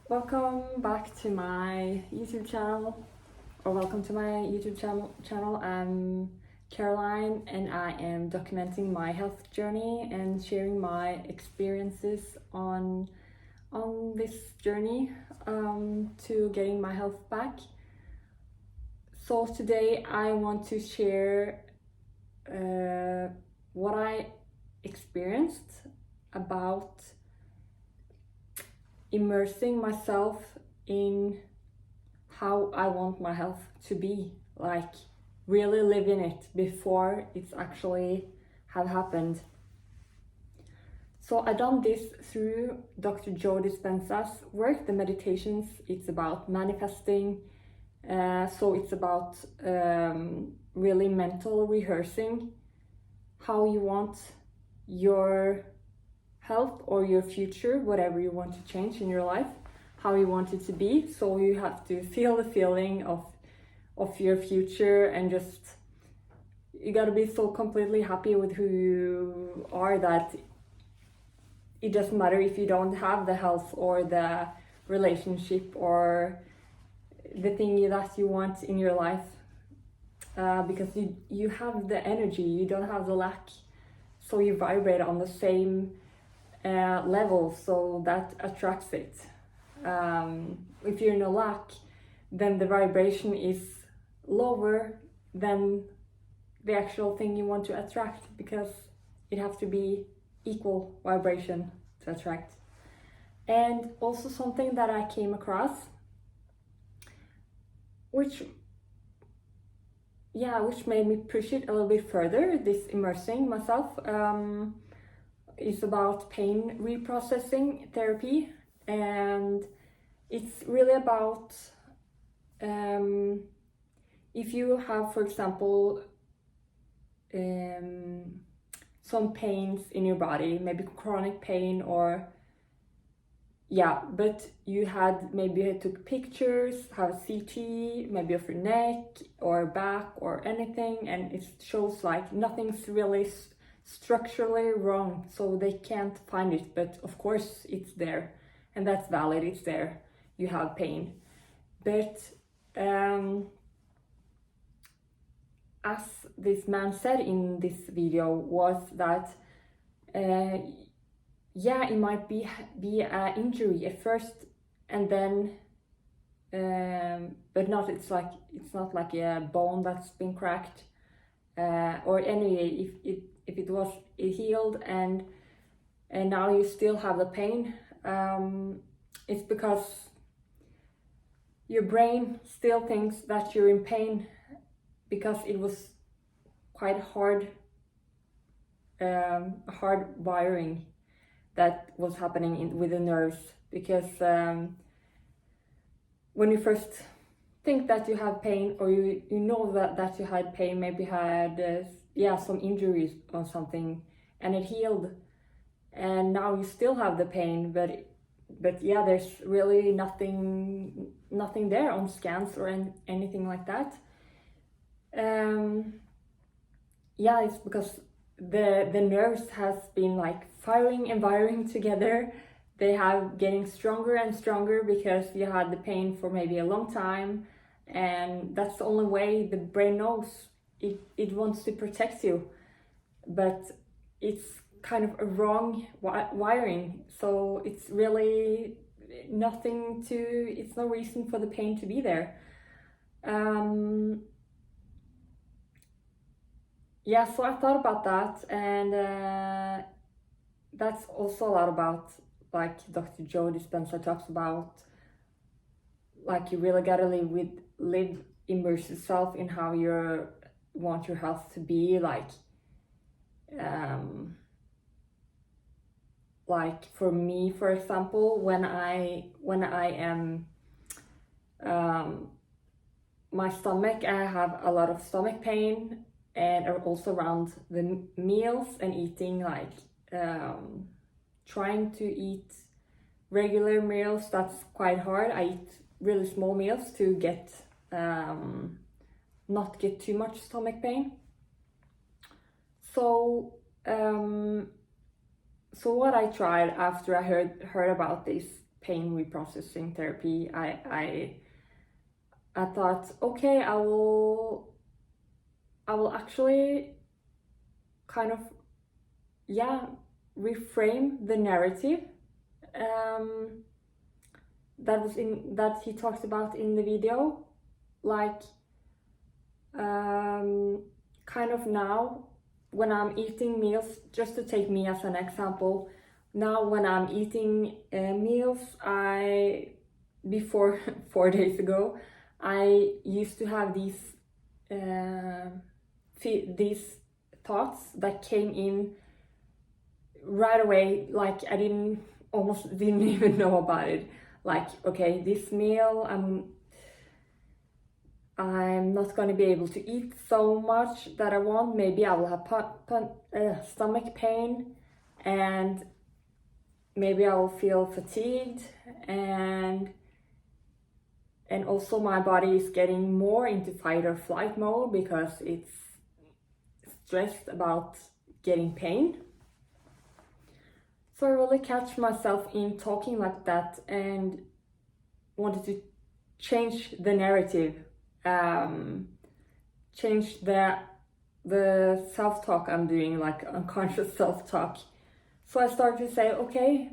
Welcome back to my YouTube channel, or welcome to my YouTube channel. I'm Karoline and I am documenting my health journey and sharing my experiences on this journey to getting my health back. So today I want to share what I experienced about immersing myself in how I want my health to be, like really living it before it's actually have happened. So I done this through Dr. Joe Dispenza's work, the meditations. It's about manifesting, so it's about really mental rehearsing how you want your health or your future, whatever you want to change in your life, how you want it to be. So you have to feel the feeling of your future, and just you got to be so completely happy with who you are that it doesn't matter if you don't have the health or the relationship or the thing that you want in your life, because you have the energy, you don't have the lack, so you vibrate on the same level, so that attracts it. If you're in a lack, then the vibration is lower than the actual thing you want to attract, because it has to be equal vibration to attract. And also something that I came across, which made me push it a little bit further, this immersing myself, is about pain reprocessing therapy. And it's really about if you have, for example, some pains in your body, maybe chronic pain, or but you took pictures, have a CT maybe of your neck or back or anything, and it shows like nothing's really structurally wrong, so they can't find it, but of course it's there, and that's valid, it's there, you have pain. But as this man said in this video, was that it might be an injury at first, and then but it's not like a bone that's been cracked, or anyway, if it was healed and now you still have the pain, it's because your brain still thinks that you're in pain, because it was quite hard wiring that was happening with the nerves. Because when you first think that you have pain, or you know that you had pain, maybe had some injuries or something, and it healed, and now you still have the pain, but there's really nothing there on scans or anything like that. It's because the nerves has been like firing and wiring together. They have getting stronger and stronger because you had the pain for maybe a long time, and that's the only way the brain knows. It wants to protect you, but it's kind of a wrong wiring, so it's really it's no reason for the pain to be there. So I thought about that, and that's also a lot about, like Dr. Joe Dispenza talks about, like you really gotta immerse yourself in how you want your health to be, like for me, for example, when I am my stomach, I have a lot of stomach pain, and also around the meals and eating, like trying to eat regular meals, that's quite hard. I eat really small meals to get not get too much stomach pain. So what I tried after I heard about this Pain Reprocessing Therapy, I thought, okay, I will actually kind of, yeah, reframe the narrative that he talks about in the video, like kind of now when I'm eating meals, just to take me as an example, now when I'm eating meals, before 4 days ago, I used to have these thoughts that came in right away, like I almost didn't even know about it. Like, okay, this meal, I'm not going to be able to eat so much that I want. Maybe I will have stomach pain, and maybe I will feel fatigued, and also my body is getting more into fight or flight mode because it's stressed about getting pain. So I really catch myself in talking like that and wanted to change the narrative, change the self-talk I'm doing, like unconscious self-talk. So I started to say, okay,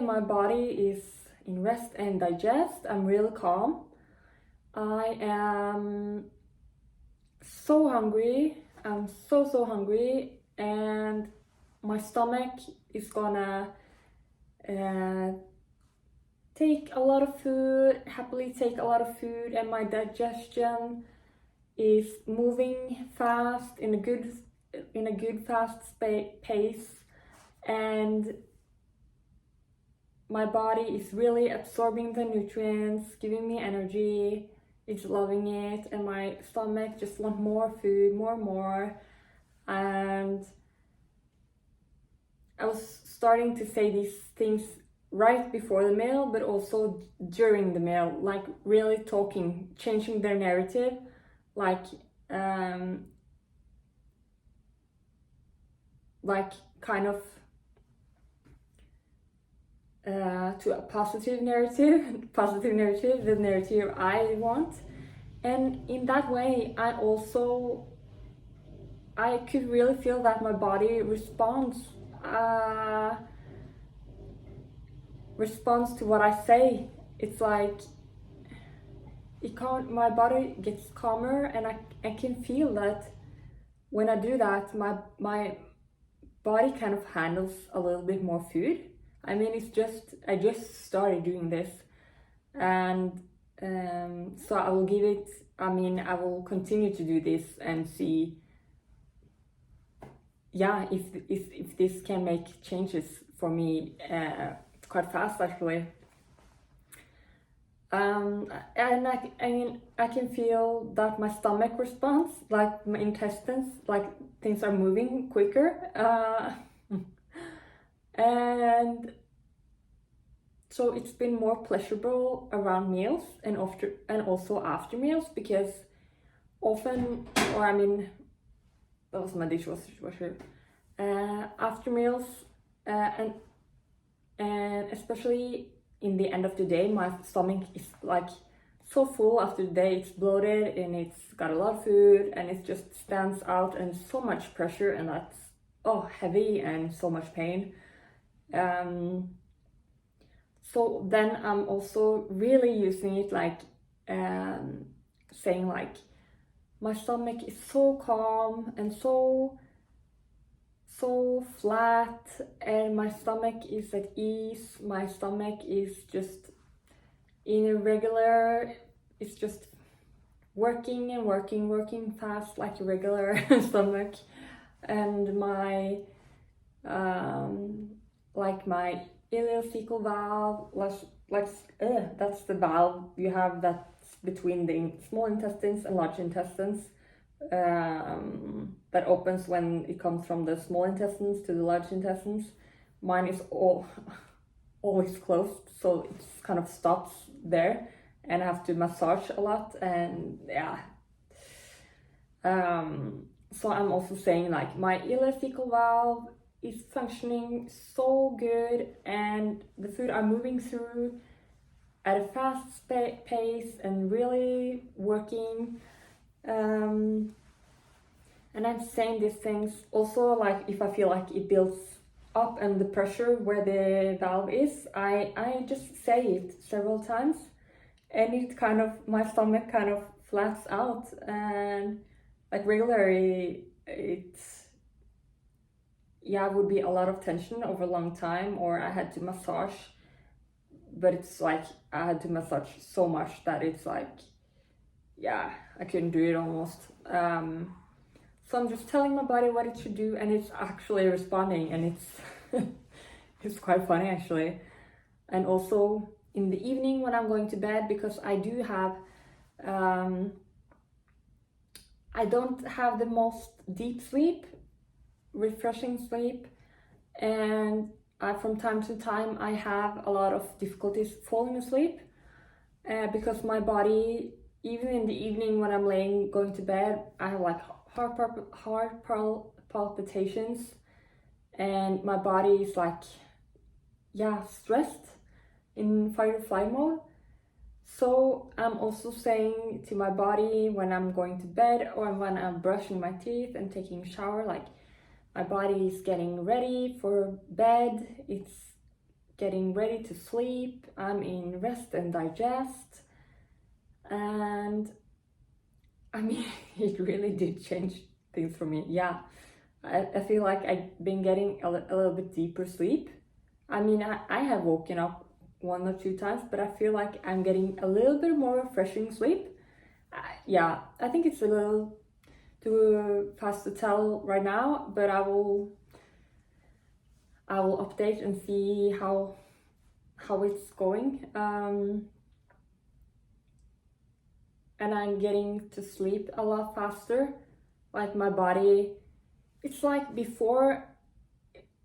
my body is in rest and digest. I'm really calm. I am so hungry. I'm so hungry, and my stomach is gonna take a lot of food, happily take a lot of food, and my digestion is moving fast in a good fast pace, and my body is really absorbing the nutrients, giving me energy. It's loving it, and my stomach just want more food, more. And I was starting to say these things right before the meal, but also during the meal, like really talking, changing their narrative, like kind of to a positive narrative, the narrative I want. And in that way, I could really feel that my body responds to what I say. It's like my body gets calmer, and I can feel that when I do that, my body kind of handles a little bit more food. I mean, I just started doing this, and so I will continue to do this and see, yeah, if this can make changes for me quite fast, actually. And I can feel that my stomach responds, like my intestines, like things are moving quicker, and so it's been more pleasurable around meals and also after meals, because often, that was my dishwasher. After meals, and especially in the end of the day, my stomach is like so full after the day. It's bloated and it's got a lot of food, and it just stands out, and so much pressure, and that's heavy and so much pain. So then I'm also really using it, like saying like, my stomach is so calm and so flat, and my stomach is at ease. My stomach is just it's just working fast like a regular stomach. And my like my ileocecal valve, that's the valve you have that's between the small intestines and large intestines, that opens when it comes from the small intestines to the large intestines. Mine is always closed, so it just kind of stops there, and I have to massage a lot, and yeah. So I'm also saying like my ileocecal valve is functioning so good, and the food are moving through at a fast pace and really working. And I'm saying these things also, like if I feel like it builds up and the pressure where the valve is, I just say it several times, and it kind of, my stomach kind of flats out, and like regularly it's, yeah, it would be a lot of tension over a long time, or I had to massage, but it's like I had to massage so much that it's like, yeah, I couldn't do it almost. So I'm just telling my body what it should do, and it's actually responding, and it's it's quite funny actually. And also in the evening when I'm going to bed, because I do have I don't have the most deep sleep, refreshing sleep, and from time to time I have a lot of difficulties falling asleep, because my body, even in the evening when I'm going to bed, I have like heart palpitations, and my body is like, yeah, stressed, in fight or flight mode. So I'm also saying to my body when I'm going to bed, or when I'm brushing my teeth and taking a shower, like my body is getting ready for bed, it's getting ready to sleep, I'm in rest and digest. And I mean, it really did change things for me. Yeah, I feel like I've been getting a little bit deeper sleep. I mean, I have woken up 1 or 2 times, but I feel like I'm getting a little bit more refreshing sleep. Yeah, I think it's a little too fast to tell right now, but I will update and see how it's going. And I'm getting to sleep a lot faster. Like my body, it's like before,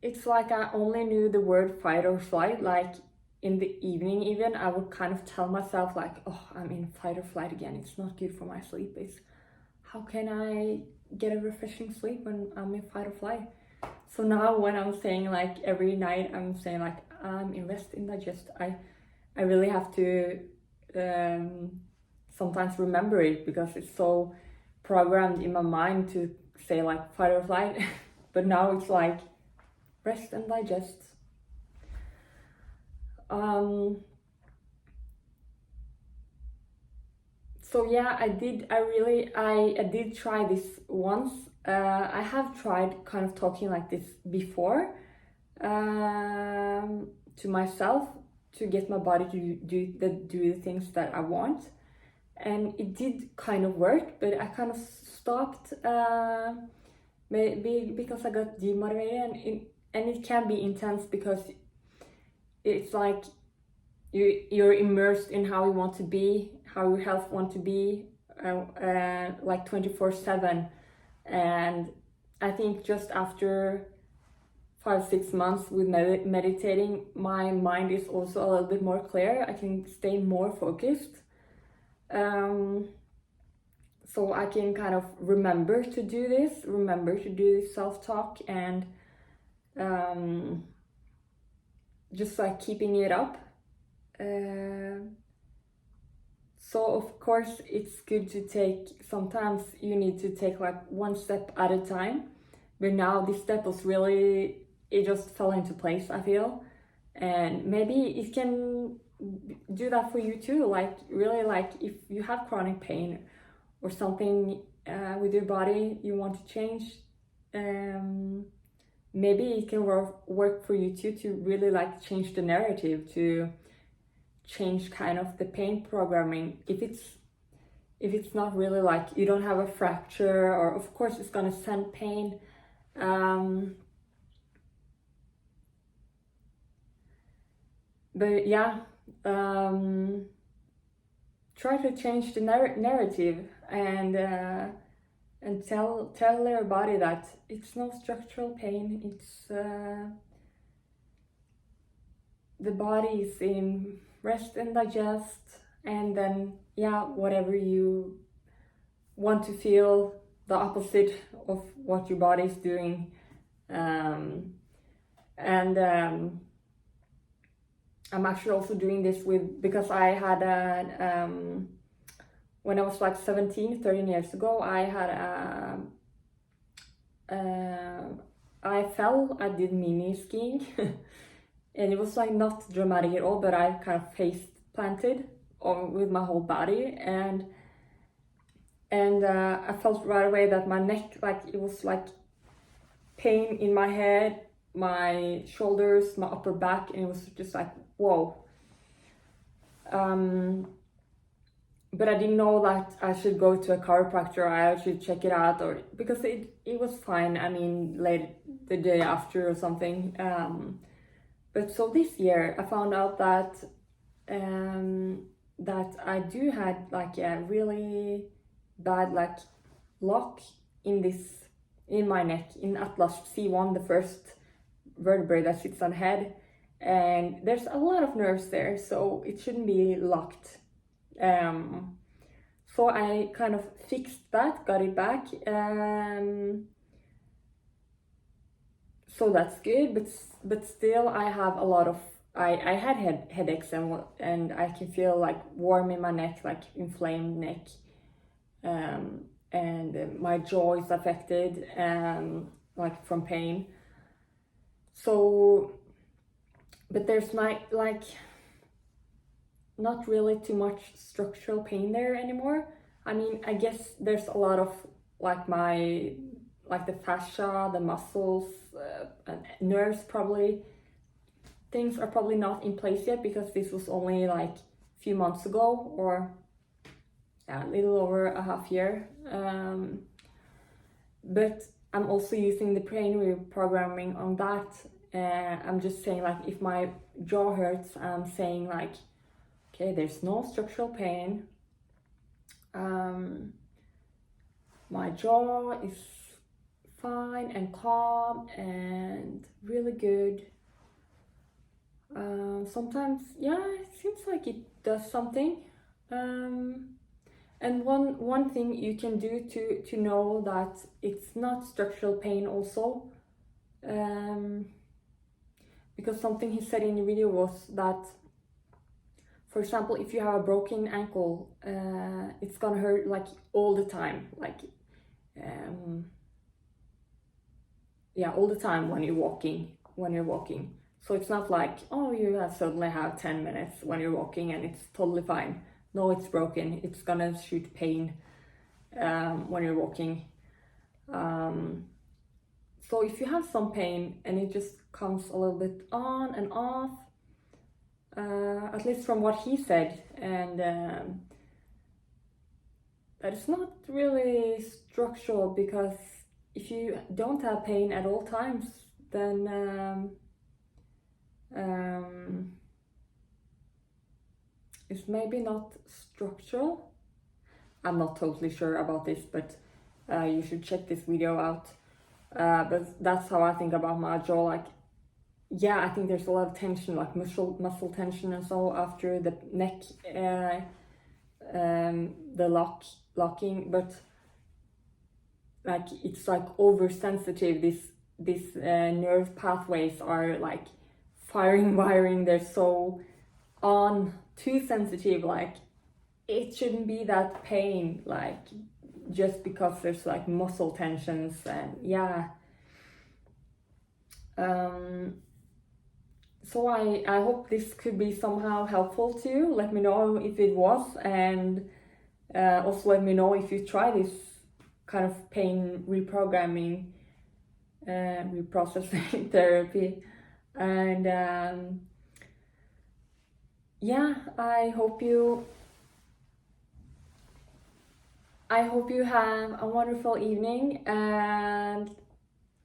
it's like I only knew the word fight or flight. Like in the evening even, I would kind of tell myself like, oh, I'm in fight or flight again, it's not good for my sleep. It's, how can I get a refreshing sleep when I'm in fight or flight? So now when I'm saying like every night, I'm saying like I'm in rest and digest, I really have to sometimes remember it, because it's so programmed in my mind to say like fight or flight. But now it's like rest and digest. So yeah, I did try this once. I have tried kind of talking like this before, to myself, to get my body to do the things that I want, and it did kind of work, but I kind of stopped, maybe because I got demotivated, and it can be intense, because it's like you're immersed in how you want to be, how your health want to be, like 24/7. And I think just after 5-6 months with meditating, my mind is also a little bit more clear. I can stay more focused, so I can kind of remember to do this self-talk, and just like keeping it up. So of course it's good to take, sometimes you need to take like one step at a time, but now this step was really, it just fell into place, I feel. And maybe it can do that for you too, like really, like if you have chronic pain or something with your body you want to change, maybe it can work for you too, to really like change the narrative, to change kind of the pain programming. If it's not really like you don't have a fracture, or of course it's gonna send pain, but yeah, try to change the narrative, and tell their body that it's no structural pain, it's the body is in rest and digest, and then yeah, whatever you want to feel, the opposite of what your body is doing, And I'm actually also doing this because I had when I was like 13 years ago, I fell. I did mini skiing, and it was like not dramatic at all, but I kind of face planted with my whole body, and I felt right away that my neck, like it was like pain in my head, my shoulders, my upper back, and it was just like whoa. But I didn't know that I should go to a chiropractor. I should check it out, or because it was fine. I mean, late the day after or something. But so this year I found out that that I do had like a really bad like lock in my neck in Atlas C1, the first vertebrae that sits on head, and there's a lot of nerves there, so it shouldn't be locked. So I kind of fixed that, got it back. So that's good, but still I have a lot of I had headaches, and I can feel like warm in my neck, like inflamed neck, and my jaw is affected, like from pain. So, but there's like not really too much structural pain there anymore. I mean, I guess there's a lot of like the fascia, the muscles, and nerves probably. Things are probably not in place yet because this was only like a few months ago, or a little over a half year. But I'm also using the pain reprogramming on that. I'm just saying, like, if my jaw hurts, I'm saying like, okay, there's no structural pain. My jaw is fine and calm and really good. Sometimes, yeah, it seems like it does something. And one thing you can do to know that it's not structural pain also, because something he said in the video was that, for example, if you have a broken ankle, it's gonna hurt like all the time, like all the time when you're walking. So it's not like, oh, you suddenly have 10 minutes when you're walking and it's totally fine. No, it's broken. It's gonna shoot pain when you're walking. So if you have some pain and it just comes a little bit on and off, at least from what he said, and that it's not really structural, because if you don't have pain at all times, then it's maybe not structural. I'm not totally sure about this, but you should check this video out. But that's how I think about my jaw. Like, yeah, I think there's a lot of tension, like muscle tension and so after the neck, the locking, but like it's like oversensitive. These nerve pathways are like wiring. They're so on, too sensitive. Like, it shouldn't be that pain, like just because there's like muscle tensions, and yeah. So I hope this could be somehow helpful to you. Let me know if it was, and also let me know if you try this kind of pain reprogramming, reprocessing therapy. And yeah, I hope you have a wonderful evening, and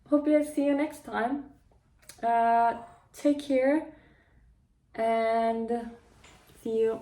hope to see you next time. Take care, and see you